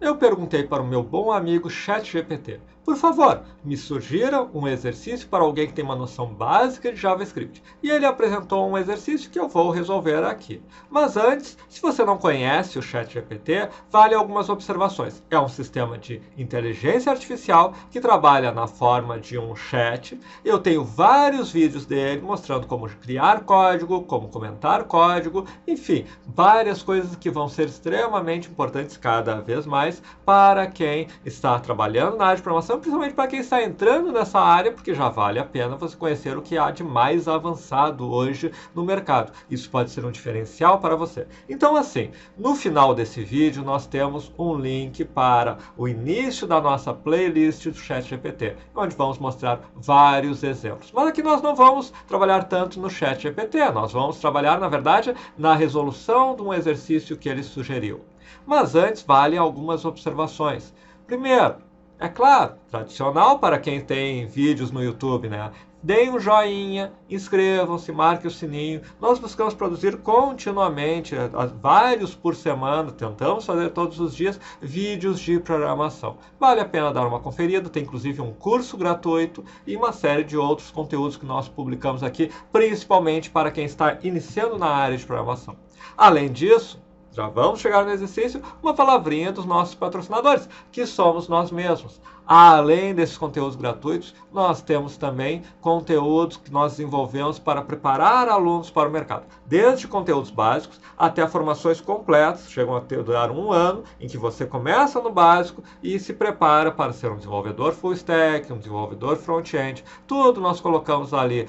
Eu perguntei para o meu bom amigo ChatGPT, por favor, me sugira um exercício para alguém que tem uma noção básica de JavaScript. E ele apresentou um exercício que eu vou resolver aqui. Mas antes, se você não conhece o ChatGPT, vale algumas observações. É um sistema de inteligência artificial que trabalha na forma de um chat. Eu tenho vários vídeos dele mostrando como criar código, como comentar código, enfim, várias coisas que vão ser extremamente importantes cada vez mais para quem está trabalhando na área de programação, principalmente para quem está entrando nessa área, porque já vale a pena você conhecer o que há de mais avançado hoje no mercado. Isso pode ser um diferencial para você. Então, assim, no final desse vídeo nós temos um link para o início da nossa playlist do ChatGPT, onde vamos mostrar vários exemplos. Mas aqui nós não vamos trabalhar tanto no ChatGPT, nós vamos trabalhar, na verdade, na resolução de um exercício que ele sugeriu. Mas antes, valem algumas observações. Primeiro, é claro, tradicional para quem tem vídeos no YouTube, né? Deem um joinha, inscrevam-se, marquem o sininho. Nós buscamos produzir continuamente, vários por semana, tentamos fazer todos os dias, vídeos de programação. Vale a pena dar uma conferida, tem inclusive um curso gratuito e uma série de outros conteúdos que nós publicamos aqui, principalmente para quem está iniciando na área de programação. Além disso, já vamos chegar no exercício, uma palavrinha dos nossos patrocinadores, que somos nós mesmos. Além desses conteúdos gratuitos, nós temos também conteúdos que nós desenvolvemos para preparar alunos para o mercado. Desde conteúdos básicos até formações completas, chegam a durar um ano, em que você começa no básico e se prepara para ser um desenvolvedor full stack, um desenvolvedor front-end. Tudo nós colocamos ali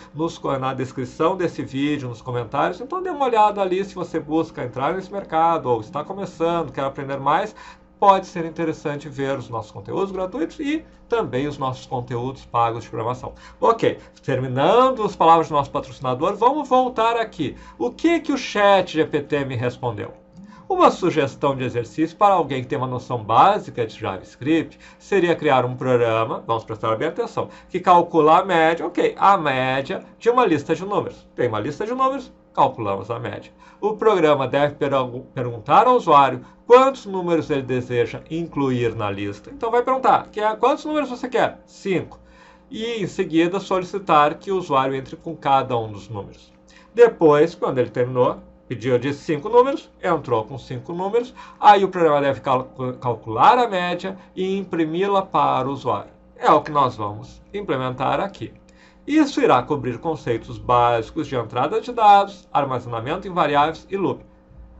na descrição desse vídeo, nos comentários. Então dê uma olhada ali se você busca entrar nesse mercado ou está começando, quer aprender mais. Pode ser interessante ver os nossos conteúdos gratuitos e também os nossos conteúdos pagos de programação. Ok, terminando as palavras do nosso patrocinador, vamos voltar aqui. O que o ChatGPT me respondeu? Uma sugestão de exercício para alguém que tem uma noção básica de JavaScript seria criar um programa, vamos prestar bem atenção, que calcula a média, a média de uma lista de números. Tem uma lista de números, calculamos a média. O programa deve perguntar ao usuário quantos números ele deseja incluir na lista. Então vai perguntar, quantos números você quer? 5. E em seguida solicitar que o usuário entre com cada um dos números. Depois, quando ele terminou, pediu de 5 números, entrou com 5 números, aí o programa deve calcular a média e imprimi-la para o usuário. É o que nós vamos implementar aqui. Isso irá cobrir conceitos básicos de entrada de dados, armazenamento em variáveis e loop.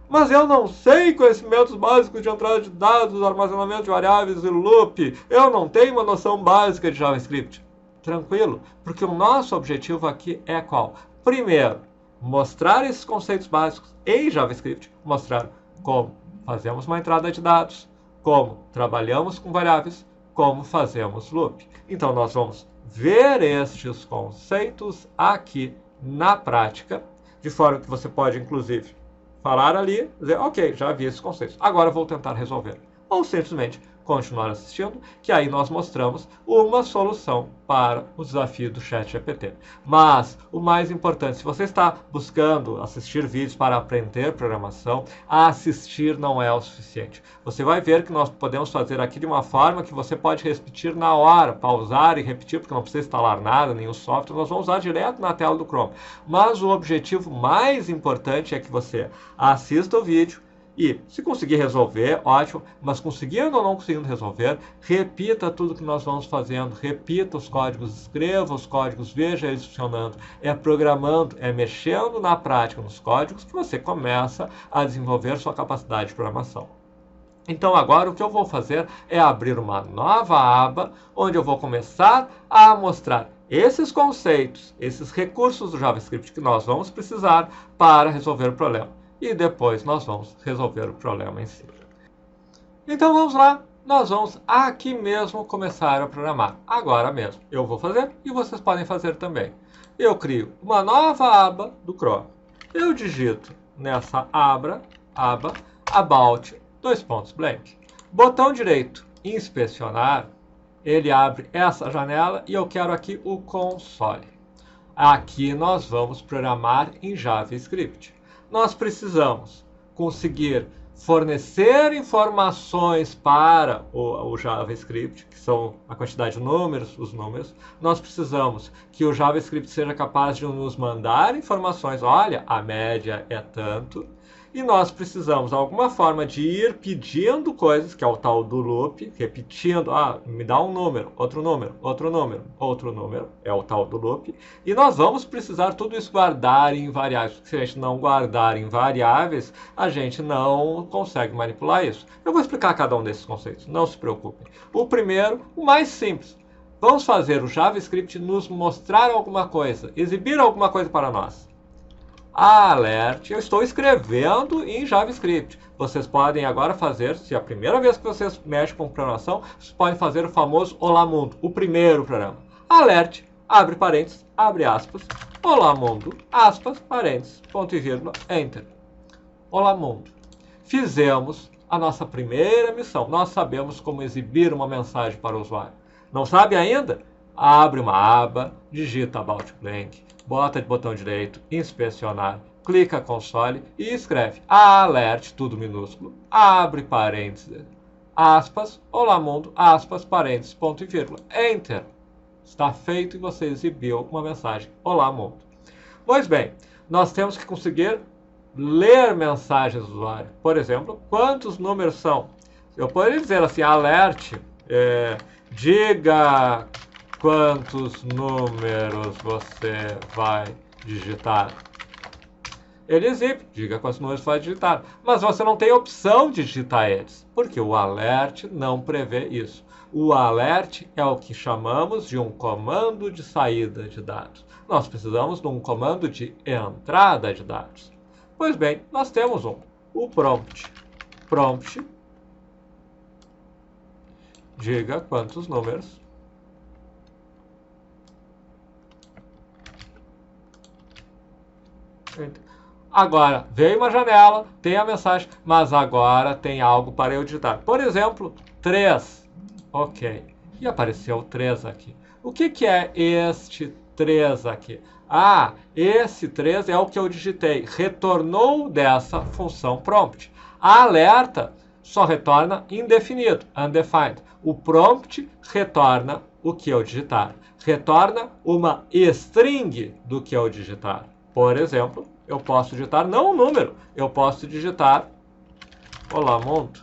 Mas eu não sei conhecimentos básicos de entrada de dados, armazenamento de variáveis e loop. Eu não tenho uma noção básica de JavaScript. Tranquilo, porque o nosso objetivo aqui é qual? Primeiro, mostrar esses conceitos básicos em JavaScript, mostrar como fazemos uma entrada de dados, como trabalhamos com variáveis, como fazemos loop. Então nós vamos ver estes conceitos aqui na prática, de forma que você pode, inclusive, falar ali, dizer, ok, já vi esses conceitos, agora vou tentar resolver. Ou simplesmente continuar assistindo, que aí nós mostramos uma solução para o desafio do ChatGPT. Mas o mais importante, se você está buscando assistir vídeos para aprender programação, assistir não é o suficiente. Você vai ver que nós podemos fazer aqui de uma forma que você pode repetir na hora, pausar e repetir, porque não precisa instalar nada, nenhum software, nós vamos usar direto na tela do Chrome. Mas o objetivo mais importante é que você assista o vídeo, e, se conseguir resolver, ótimo, mas conseguindo ou não conseguindo resolver, repita tudo que nós vamos fazendo, repita os códigos, escreva os códigos, veja eles funcionando. É programando, é mexendo na prática nos códigos que você começa a desenvolver sua capacidade de programação. Então agora o que eu vou fazer é abrir uma nova aba, onde eu vou começar a mostrar esses conceitos, esses recursos do JavaScript que nós vamos precisar para resolver o problema. E depois nós vamos resolver o problema em si. Então vamos lá, nós vamos aqui mesmo começar a programar, agora mesmo. Eu vou fazer e vocês podem fazer também. Eu crio uma nova aba do Chrome. Eu digito nessa aba, about, blank. Botão direito, inspecionar, ele abre essa janela e eu quero aqui o console. Aqui nós vamos programar em JavaScript. Nós precisamos conseguir fornecer informações para o JavaScript, que são a quantidade de números, os números, nós precisamos que o JavaScript seja capaz de nos mandar informações, olha, a média é tanto, e nós precisamos, alguma forma de ir pedindo coisas, que é o tal do loop, repetindo, me dá um número, outro número, outro número, outro número, é o tal do loop, e nós vamos precisar tudo isso guardar em variáveis, porque se a gente não guardar em variáveis, a gente não consegue manipular isso. Eu vou explicar cada um desses conceitos, não se preocupem. O primeiro, o mais simples, vamos fazer o JavaScript nos mostrar alguma coisa, exibir alguma coisa para nós. Alert, eu estou escrevendo em JavaScript. Vocês podem agora fazer, se é a primeira vez que vocês mexem com programação, vocês podem fazer o famoso Olá Mundo, o primeiro programa. Alert, abre parênteses, abre aspas, Olá Mundo, aspas, parênteses, ponto e vírgula, Enter. Olá Mundo. Fizemos a nossa primeira missão. Nós sabemos como exibir uma mensagem para o usuário. Não sabe ainda? Abre uma aba, digita About Blank, bota de botão direito, inspecionar, clica console e escreve alert, tudo minúsculo, abre parênteses, aspas, olá mundo, aspas, parênteses, ponto e vírgula, enter. Está feito e você exibiu uma mensagem, olá mundo. Pois bem, nós temos que conseguir ler mensagens do usuário. Por exemplo, quantos números são? Eu poderia dizer assim, alert, diga quantos números você vai digitar. Ele exibe, diga quantos números vai digitar. Mas você não tem opção de digitar eles, porque o alert não prevê isso. O alert é o que chamamos de um comando de saída de dados. Nós precisamos de um comando de entrada de dados. Pois bem, nós temos o prompt. Prompt, diga quantos números Agora, veio uma janela, tem a mensagem, mas agora tem algo para eu digitar. Por exemplo, 3. Ok. E apareceu 3 aqui. O que é este 3 aqui? Esse 3 é o que eu digitei. Retornou dessa função prompt. A alerta só retorna indefinido, undefined. O prompt retorna o que eu digitar. Retorna uma string do que eu digitar. Por exemplo, eu posso digitar, não um número, eu posso digitar olá mundo.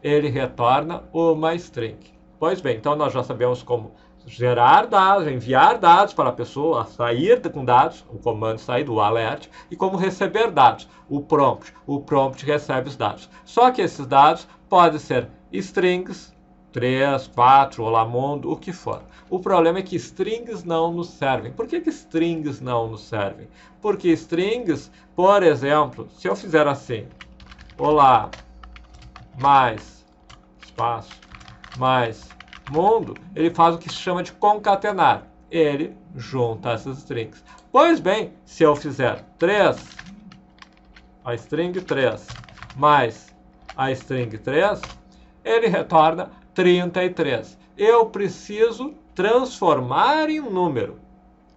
Ele retorna uma string. Pois bem, então nós já sabemos como gerar dados, enviar dados para a pessoa, sair com dados, o comando sair do alert, e como receber dados, o prompt. O prompt recebe os dados. Só que esses dados podem ser strings, 3, 4, olá mundo, o que for. O problema é que strings não nos servem. Por que strings não nos servem? Porque strings, por exemplo, se eu fizer assim, olá, mais, espaço, mais, mundo, ele faz o que se chama de concatenar. Ele junta essas strings. Pois bem, se eu fizer 3, a string 3, mais a string 3, ele retorna 33. Eu preciso transformar em um número.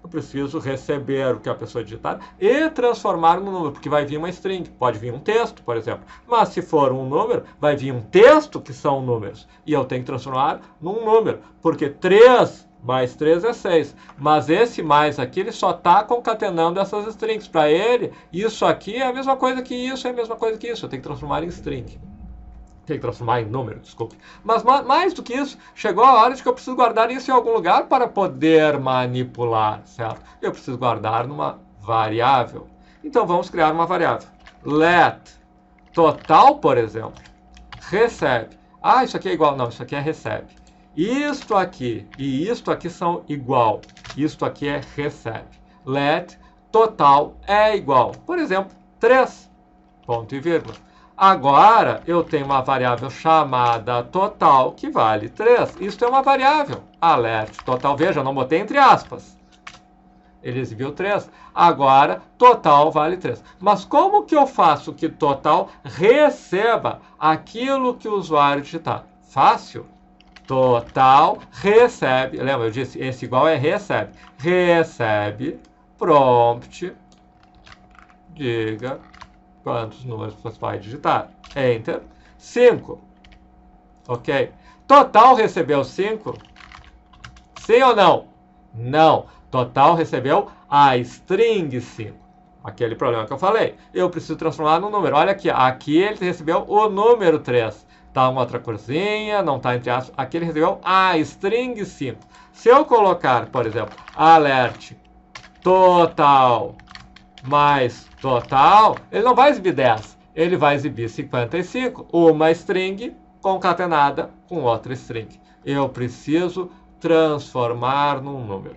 Eu preciso receber o que a pessoa digitar e transformar no número, porque vai vir uma string. Pode vir um texto, por exemplo. Mas se for um número, vai vir um texto que são números. E eu tenho que transformar num número, porque 3 mais 3 é 6. Mas esse mais aqui, ele só está concatenando essas strings. Para ele, isso aqui é a mesma coisa que isso, é a mesma coisa que isso. Eu tenho que transformar em string. Tem que transformar em número, desculpe. Mas mais do que isso, chegou a hora de que eu preciso guardar isso em algum lugar para poder manipular, certo? Eu preciso guardar numa variável. Então vamos criar uma variável. Let total, por exemplo, recebe. Isso aqui é igual. Não, isso aqui é recebe. Isto aqui e isto aqui são igual. Isto aqui é recebe. Let total é igual. Por exemplo, 3. Ponto e vírgula. Agora, eu tenho uma variável chamada total, que vale 3. Isso é uma variável. Alert total, veja, eu não botei entre aspas. Ele exibiu 3. Agora, total vale 3. Mas como que eu faço que total receba aquilo que o usuário digitar? Fácil. Total recebe, lembra, eu disse, esse igual é recebe. Recebe, prompt, diga, quantos números você vai digitar. Enter. 5. Ok? Total recebeu 5? Sim ou não? Não. Total recebeu a string 5. Aquele problema que eu falei. Eu preciso transformar no número. Olha aqui. Aqui ele recebeu o número 3. Tá uma outra corzinha, não tá entre aspas. Aqui ele recebeu a string 5. Se eu colocar, por exemplo, alert total mais total, ele não vai exibir 10. Ele vai exibir 55. Uma string concatenada com outra string. Eu preciso transformar num número.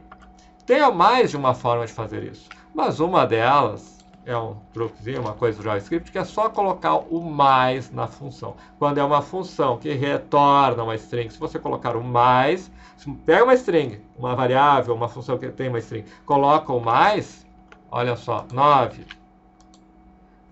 Tem mais de uma forma de fazer isso, mas uma delas é um truquezinho, uma coisa do JavaScript, que é só colocar o mais na função. Quando é uma função que retorna uma string, se você colocar o mais, pega uma string, uma variável, uma função que tem uma string, coloca o mais, olha só, 9.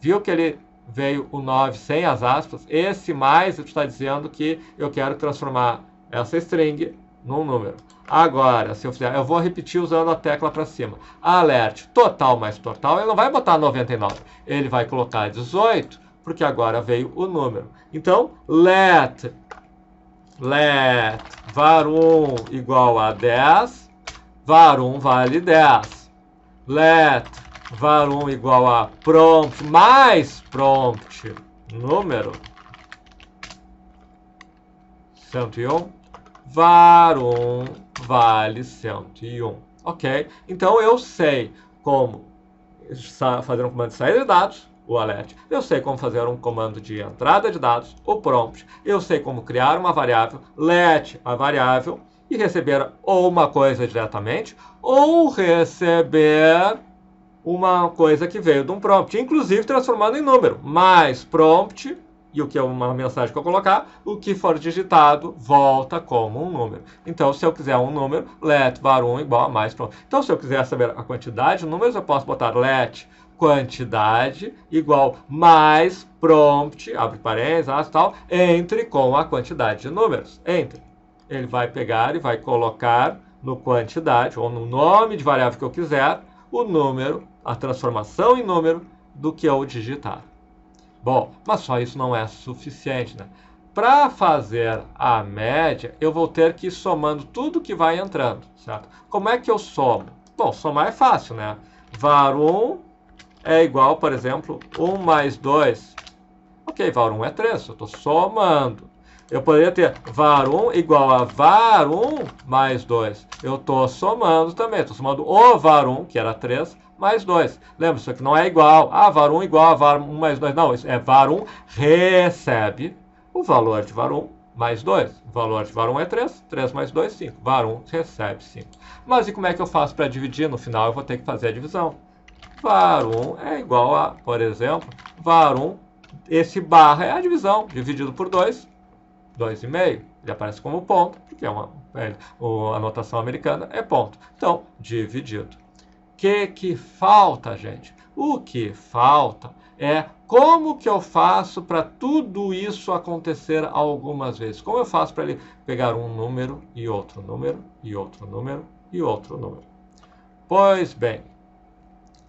Viu que ele veio o 9 sem as aspas? Esse mais está dizendo que eu quero transformar essa string num número. Agora, se eu fizer, eu vou repetir usando a tecla para cima. Alert total mais total, ele não vai botar 99. Ele vai colocar 18, porque agora veio o número. Então, let var1 igual a 10, var1 vale 10. Let var1 igual a prompt mais prompt número 101, var1 vale 101. Ok? Então eu sei como fazer um comando de saída de dados, o alert. Eu sei como fazer um comando de entrada de dados, o prompt. Eu sei como criar uma variável, let a variável, e receber ou uma coisa diretamente, ou receber uma coisa que veio de um prompt, inclusive transformando em número, mais prompt, e o que é uma mensagem que eu colocar, o que for digitado volta como um número. Então, se eu quiser um número, let var1 igual a mais prompt. Então, se eu quiser saber a quantidade de números, eu posso botar let quantidade igual mais prompt, abre parênteses, tal, entre com a quantidade de números. Entre. Ele vai pegar e vai colocar no quantidade, ou no nome de variável que eu quiser, o número, a transformação em número do que eu digitar. Bom, mas só isso não é suficiente, né? Para fazer a média, eu vou ter que ir somando tudo que vai entrando, certo? Como é que eu somo? Bom, somar é fácil, né? var1 é igual, por exemplo, 1 mais 2. Ok, var1 é 3, eu estou somando. Eu poderia ter var1 igual a var1 mais 2. Eu estou somando também, estou somando o var1, que era 3, mais 2. Lembra, isso aqui não é igual. Ah, var1 igual a var1 mais 2. Não, isso é var1 recebe o valor de var1 mais 2. O valor de var1 é 3, 3 mais 2, 5. var1 recebe 5. Mas e como é que eu faço para dividir? No final eu vou ter que fazer a divisão. var1 é igual a, por exemplo, var1, esse barra é a divisão, dividido por 2, 2,5. Ele aparece como ponto, porque a notação americana é ponto. Então, dividido. O que falta, gente? O que falta é como que eu faço para tudo isso acontecer algumas vezes. Como eu faço para ele pegar um número e outro número, e outro número, e outro número. Pois bem,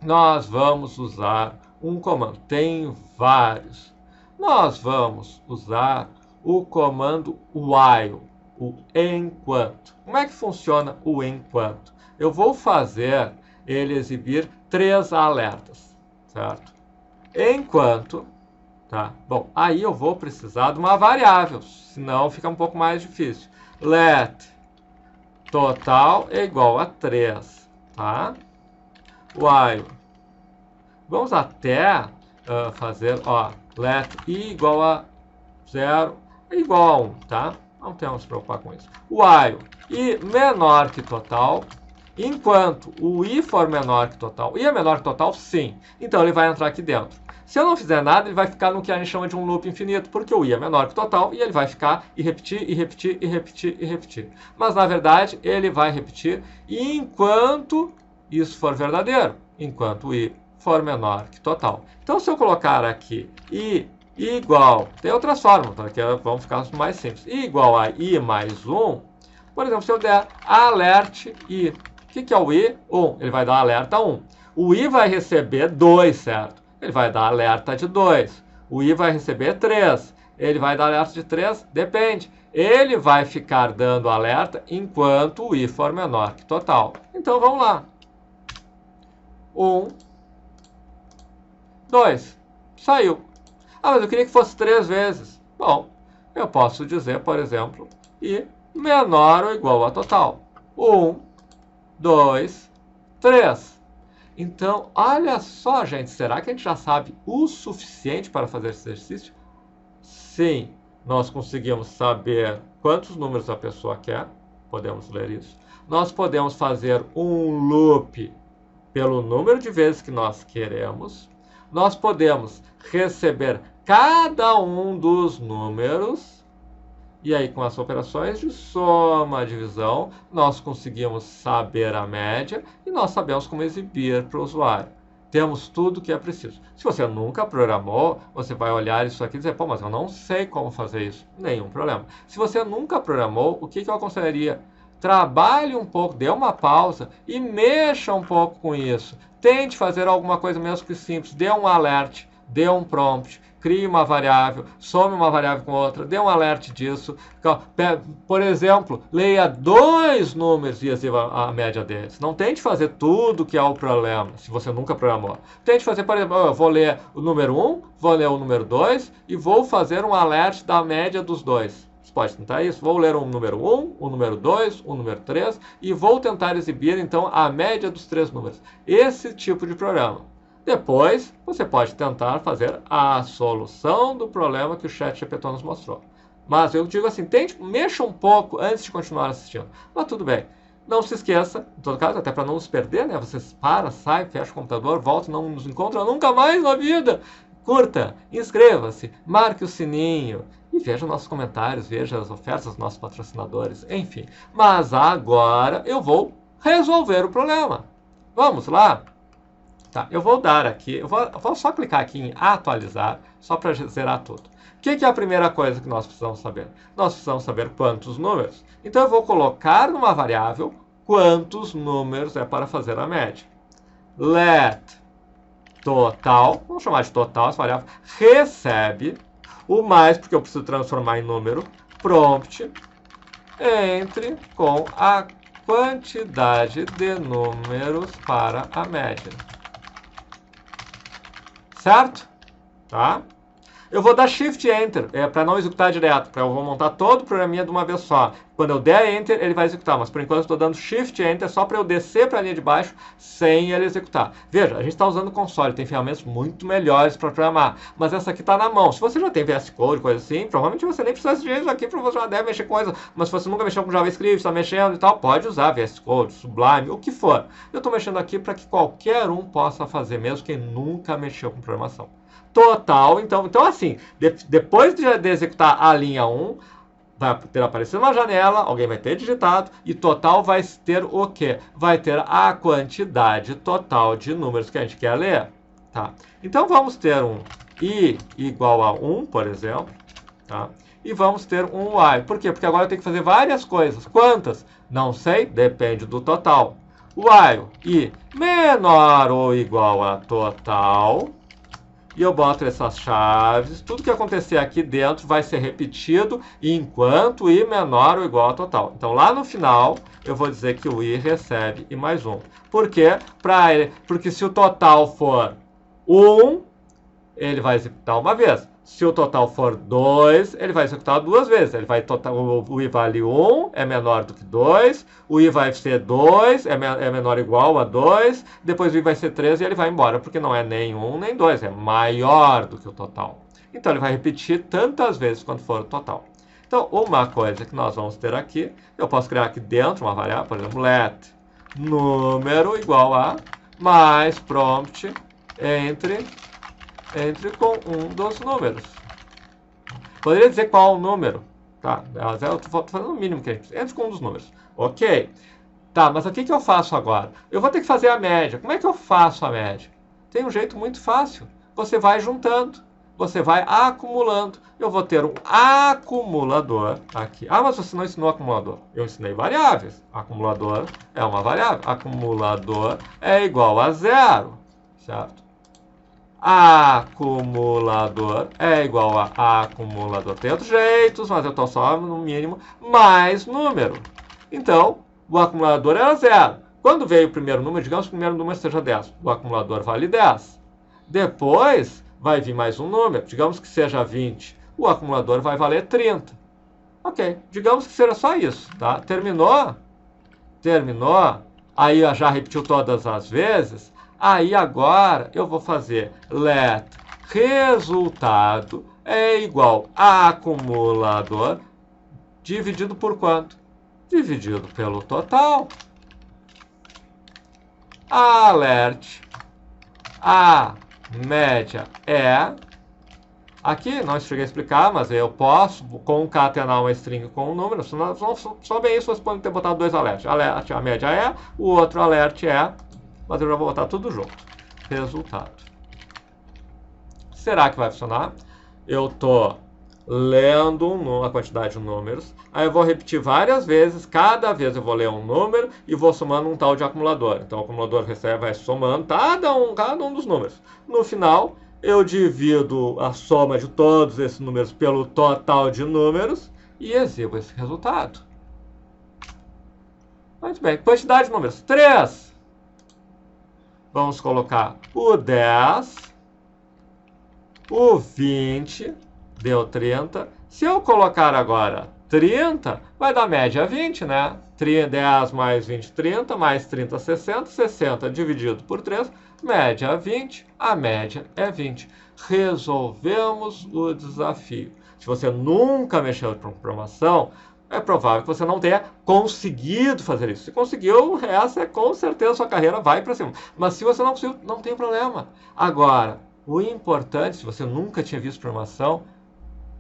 nós vamos usar um comando. Tem vários. Nós vamos usar o comando while, o enquanto. Como é que funciona o enquanto? Eu vou fazer ele exibir 3 alertas, certo? Enquanto, tá? Bom, aí eu vou precisar de uma variável, senão fica um pouco mais difícil. Let total é igual a 3, tá? While. Vamos até fazer, ó, let i igual a 0 é igual a 1, tá? Não temos que se preocupar com isso. While i menor que total, enquanto o i for menor que total. I é menor que total? Sim. Então ele vai entrar aqui dentro. Se eu não fizer nada, ele vai ficar no que a gente chama de um loop infinito, porque o i é menor que total e ele vai ficar e repetir, e repetir, e repetir, e repetir. Mas na verdade, ele vai repetir enquanto isso for verdadeiro, enquanto o i for menor que total. Então se eu colocar aqui i igual, tem outras formas, tá? Que vão ficar mais simples. I igual a i mais 1, por exemplo, se eu der alert i. O que é o i? 1. Ele vai dar alerta 1. O i vai receber 2, certo? ele vai dar alerta de 2. O i vai receber 3. Ele vai dar alerta de 3? Depende. Ele vai ficar dando alerta enquanto o i for menor que total. Então, vamos lá. 1, 2. Saiu. Ah, mas eu queria que fosse 3 vezes. Bom, eu posso dizer, por exemplo, i menor ou igual a total. 1, 2, 3. Então, olha só, gente. Será que a gente já sabe o suficiente para fazer esse exercício? Sim, nós conseguimos saber quantos números a pessoa quer. Podemos ler isso. Nós podemos fazer um loop pelo número de vezes que nós queremos. Nós podemos receber cada um dos números. E aí, com as operações de soma, divisão, nós conseguimos saber a média e nós sabemos como exibir para o usuário. Temos tudo o que é preciso. Se você nunca programou, você vai olhar isso aqui e dizer, pô, mas eu não sei como fazer isso. Nenhum problema. Se você nunca programou, o que eu aconselharia? Trabalhe um pouco, dê uma pausa e mexa um pouco com isso. Tente fazer alguma coisa mesmo que simples. Dê um alert, dê um prompt, crie uma variável, some uma variável com outra, dê um alert disso. Por exemplo, leia 2 números e exiba a média deles. Não tente fazer tudo que é o problema, se você nunca programou. Tente fazer, por exemplo, eu vou ler o número 1, vou ler o número 2 e vou fazer um alert da média dos dois. Você pode tentar isso. Vou ler o número 1, o número 2, o número 3 e vou tentar exibir, então, a média dos 3 números. Esse tipo de programa. Depois, você pode tentar fazer a solução do problema que o ChatGPT nos mostrou. Mas eu digo assim, mexa um pouco antes de continuar assistindo. Mas tudo bem. Não se esqueça, em todo caso, até para não nos perder, né? Você sai, fecha o computador, volta e não nos encontra nunca mais na vida. Curta, inscreva-se, marque o sininho e veja nossos comentários, veja as ofertas dos nossos patrocinadores, enfim. Mas agora eu vou resolver o problema. Vamos lá? Tá, eu vou dar aqui, eu vou só clicar aqui em atualizar, só para zerar tudo. O que é a primeira coisa que nós precisamos saber? Nós precisamos saber quantos números. Então eu vou colocar numa variável quantos números é para fazer a média. Let total, vamos chamar de total essa variável, recebe o mais, porque eu preciso transformar em número, prompt, entre com a quantidade de números para a média. Certo? Tá? Eu vou dar Shift Enter, para não executar direto, eu vou montar todo o programinha de uma vez só. Quando eu der Enter, ele vai executar, mas por enquanto eu estou dando Shift Enter só para eu descer para a linha de baixo sem ele executar. Veja, a gente está usando o console, tem ferramentas muito melhores para programar, mas essa aqui está na mão. Se você já tem VS Code, coisa assim, provavelmente você nem precisa de isso aqui, porque você já deve mexer com coisa, mas se você nunca mexeu com JavaScript, está mexendo e tal, pode usar VS Code, Sublime, o que for. Eu estou mexendo aqui para que qualquer um possa fazer, mesmo quem nunca mexeu com programação. Total, então assim, depois de executar a linha 1, vai ter aparecido uma janela, alguém vai ter digitado, e total vai ter o quê? Vai ter a quantidade total de números que a gente quer ler. Tá? Então vamos ter um i igual a 1, por exemplo, tá? E vamos ter um y. Por quê? Porque agora eu tenho que fazer várias coisas. Quantas? Não sei, depende do total. While i menor ou igual a total. E eu boto essas chaves, tudo que acontecer aqui dentro vai ser repetido enquanto i menor ou igual a total. Então lá no final eu vou dizer que o i recebe i mais 1. Por quê? Porque se o total for 1, ele vai executar uma vez. Se o total for 2, ele vai executar 2 vezes. Ele vai o i vale 1, é menor do que 2. O i vai ser 2, é menor ou igual a 2. Depois o i vai ser 3 e ele vai embora, porque não é nem 1 nem 2, é maior do que o total. Então ele vai repetir tantas vezes quanto for o total. Então uma coisa que nós vamos ter aqui, eu posso criar aqui dentro uma variável, por exemplo, let número igual a mais prompt entre com um dos números. Poderia dizer qual o número. Tá, eu estou fazendo o mínimo que a gente precisa. Entre com um dos números. Ok. Tá, mas o que eu faço agora? Eu vou ter que fazer a média. Como é que eu faço a média? Tem um jeito muito fácil. Você vai juntando. Você vai acumulando. Eu vou ter um acumulador aqui. Ah, mas você não ensinou acumulador. Eu ensinei variáveis. Acumulador é uma variável. Acumulador é igual a 0. Certo? acumulador é igual a acumulador. Tem outros jeitos, mas eu estou só no mínimo mais número. Então, o acumulador era 0. Quando veio o primeiro número, digamos que o primeiro número seja 10. O acumulador vale 10. Depois vai vir mais um número, digamos que seja 20. O acumulador vai valer 30. Ok, digamos que seja só isso, tá? Terminou? Terminou? Aí já repetiu todas as vezes. Aí agora eu vou fazer let resultado é igual a acumulador dividido por quanto? Dividido pelo total. Alert. A média é... Aqui não cheguei a explicar, mas eu posso concatenar uma string com um número. Só bem isso, vocês podem ter botado dois alerts. Alert, a média é, o outro alert é, mas eu já vou botar tudo junto. Resultado. Será que vai funcionar? Eu estou lendo a quantidade de números, aí eu vou repetir várias vezes, cada vez eu vou ler um número e vou somando um tal de acumulador. Então o acumulador vai somando cada um dos números. No final, eu divido a soma de todos esses números pelo total de números e exibo esse resultado. Muito bem, quantidade de números, 3. Vamos colocar o 10, o 20, deu 30. Se eu colocar agora 30, vai dar média 20, né? 10 mais 20, 30, mais 30, 60. 60 dividido por 3, média 20, a média é 20. Resolvemos o desafio. Se você nunca mexeu com programação, é provável que você não tenha conseguido fazer isso. Se conseguiu, essa é com certeza sua carreira vai para cima. Mas se você não conseguiu, não tem problema. Agora, o importante, se você nunca tinha visto programação,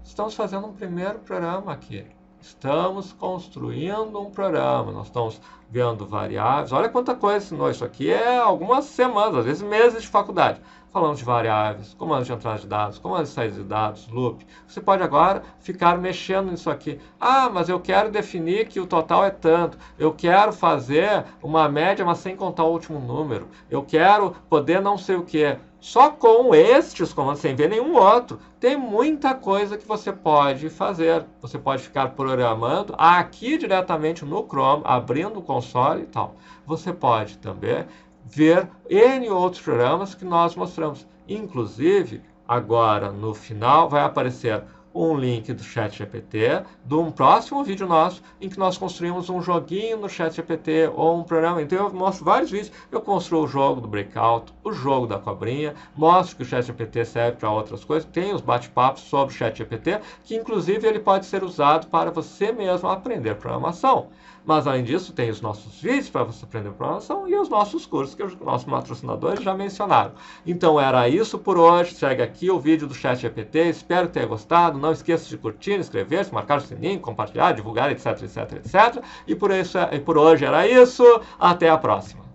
estamos fazendo um primeiro programa aqui. Estamos construindo um programa. Nós estamos vendo variáveis. Olha quanta coisa ensinou. Isso aqui é algumas semanas, às vezes meses de faculdade. Falamos de variáveis, comandos de entrada de dados, comandos de saída de dados, loop. Você pode agora ficar mexendo nisso aqui. Ah, mas eu quero definir que o total é tanto. Eu quero fazer uma média, mas sem contar o último número. Eu quero poder não sei o que. Só com estes comandos, sem ver nenhum outro, tem muita coisa que você pode fazer. Você pode ficar programando aqui diretamente no Chrome, abrindo o console e tal. Você pode também ver N outros programas que nós mostramos. Inclusive, agora no final vai aparecer um link do ChatGPT de um próximo vídeo nosso em que nós construímos um joguinho no ChatGPT ou um programa. Então eu mostro vários vídeos. Eu construo o jogo do Breakout, o jogo da cobrinha, mostro que o ChatGPT serve para outras coisas. Tem os bate-papos sobre o ChatGPT, que inclusive ele pode ser usado para você mesmo aprender programação. Mas além disso, tem os nossos vídeos para você aprender programação e os nossos cursos que os nossos patrocinadores já mencionaram. Então era isso por hoje. Segue aqui o vídeo do ChatGPT. Espero que tenha gostado. Não esqueça de curtir, inscrever-se, marcar o sininho, compartilhar, divulgar, etc, etc, etc. E por hoje era isso. Até a próxima.